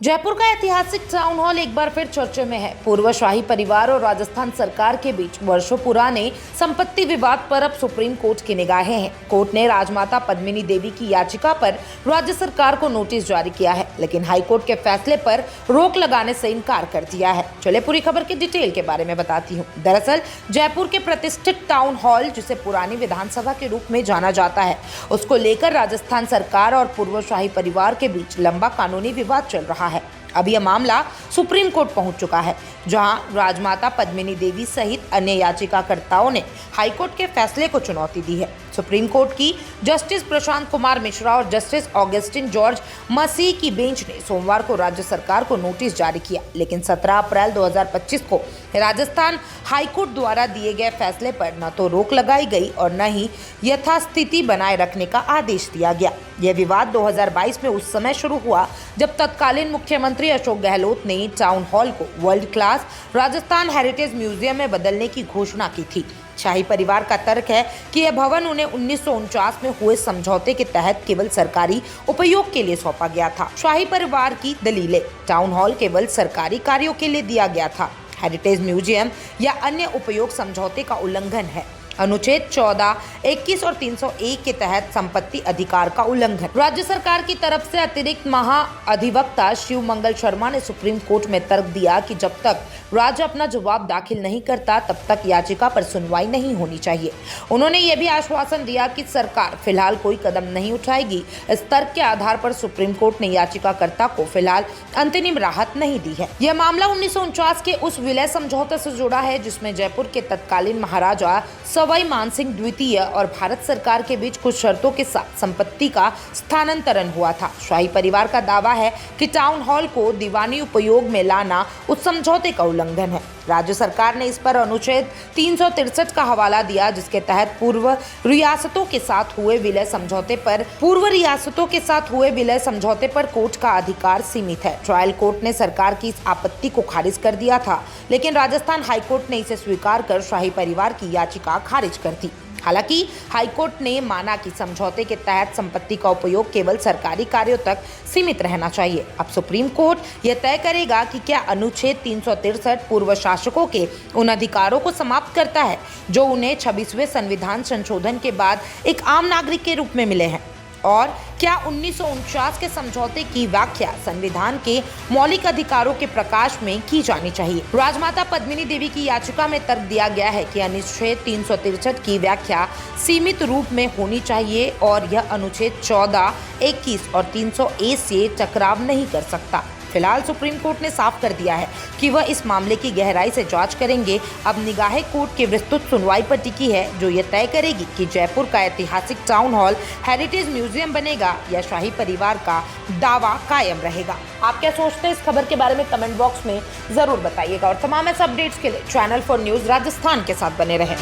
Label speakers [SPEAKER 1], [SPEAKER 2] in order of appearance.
[SPEAKER 1] जयपुर का ऐतिहासिक town hall एक बार फिर चर्चे में है। पूर्व शाही परिवार और राजस्थान सरकार के बीच वर्षों पुराने संपत्ति विवाद पर अब सुप्रीम कोर्ट की निगाहें हैं। कोर्ट ने राजमाता पद्मिनी देवी की याचिका पर राज्य सरकार को नोटिस जारी किया है, लेकिन हाईकोर्ट के फैसले पर रोक लगाने से इनकार कर दिया है। चले पूरी खबर की डिटेल के बारे में बताती हूँ। दरअसल जयपुर के प्रतिष्ठित टाउन हॉल, जिसे पुरानी विधानसभा के रूप में जाना जाता है, उसको लेकर राजस्थान सरकार और पूर्व शाही परिवार के बीच लंबा कानूनी विवाद चल रहा है। अब यह मामला सुप्रीम कोर्ट पहुंच चुका है, जहां राजमाता पद्मिनी देवी सहित अन्य याचिकाकर्ताओं ने हाईकोर्ट के फैसले को चुनौती दी है। सुप्रीम कोर्ट की जस्टिस प्रशांत कुमार मिश्रा और जस्टिस ऑगस्टिन जॉर्ज मसीह की बेंच ने सोमवार को राज्य सरकार को नोटिस जारी किया, लेकिन 17 अप्रैल 2025 को राजस्थान हाईकोर्ट द्वारा दिए गए फैसले पर न तो रोक लगाई गई और न ही यथास्थिति बनाए रखने का आदेश दिया गया। यह विवाद 2022 में उस समय शुरू हुआ जब तत्कालीन मुख्यमंत्री अशोक गहलोत ने टाउन हॉल को world class Rajasthan heritage museum में बदलने की घोषणा की थी। शाही परिवार का तर्क है कि यह भवन उन्हें 1949 में हुए समझौते के तहत केवल सरकारी उपयोग के लिए सौंपा गया था। शाही परिवार की दलीलें, टाउन हॉल केवल सरकारी कार्यों के लिए दिया गया था। हेरिटेज म्यूजियम या अन्य उपयोग समझौते का उल्लंघन है। अनुच्छेद 14, 21 और 301 के तहत संपत्ति अधिकार का उल्लंघन। राज्य सरकार की तरफ से अतिरिक्त महाअधिवक्ता शिव मंगल शर्मा ने सुप्रीम कोर्ट में तर्क दिया कि जब तक राज्य अपना जवाब दाखिल नहीं करता तब तक याचिका पर सुनवाई नहीं होनी चाहिए। उन्होंने यह भी आश्वासन दिया कि सरकार फिलहाल कोई कदम नहीं उठाएगी। इस तर्क के आधार पर सुप्रीम कोर्ट ने याचिकाकर्ता को फिलहाल अंतरिम राहत नहीं दी है। यह मामला 1949 के उस विलय समझौते से जुड़ा है जिसमें जयपुर के तत्कालीन महाराजा सवाई मानसिंह द्वितीय और भारत सरकार के बीच कुछ शर्तों के साथ संपत्ति का स्थानांतरण हुआ था। शाही परिवार का दावा है कि टाउन हॉल को दीवानी उपयोग में लाना उस समझौते का उल्लंघन है। राज्य सरकार ने इस पर अनुच्छेद 363 का हवाला दिया, जिसके तहत पूर्व रियासतों के साथ हुए विलय समझौते पर कोर्ट का अधिकार सीमित है। ट्रायल कोर्ट ने सरकार की इस आपत्ति को खारिज कर दिया था, लेकिन राजस्थान हाईकोर्ट ने इसे स्वीकार कर शाही परिवार की याचिका खारिज कर दी। हालांकि हाईकोर्ट ने माना कि समझौते के तहत संपत्ति का उपयोग केवल सरकारी कार्यों तक सीमित रहना चाहिए। अब सुप्रीम कोर्ट यह तय करेगा कि क्या अनुच्छेद 363 पूर्व शासकों के उन अधिकारों को समाप्त करता है जो उन्हें 26वें संविधान संशोधन के बाद एक आम नागरिक के रूप में मिले हैं, और क्या 1949 के समझौते की व्याख्या संविधान के मौलिक अधिकारों के प्रकाश में की जानी चाहिए। राजमाता पद्मिनी देवी की याचिका में तर्क दिया गया है कि अनुच्छेद 363 की व्याख्या सीमित रूप में होनी चाहिए और यह अनुच्छेद 14, 21 और 300A से टकराव नहीं कर सकता। फिलहाल सुप्रीम कोर्ट ने साफ कर दिया है कि वह इस मामले की गहराई से जांच करेंगे। अब निगाहें कोर्ट की विस्तृत सुनवाई पर टिकी है, जो ये तय करेगी कि जयपुर का ऐतिहासिक टाउन हॉल हेरिटेज म्यूजियम बनेगा या शाही परिवार का दावा कायम रहेगा। आप क्या सोचते हैं इस खबर के बारे में कमेंट बॉक्स में जरूर बताइएगा, और तमाम ऐसे अपडेट्स के लिए चैनल फॉर न्यूज राजस्थान के साथ बने रहें।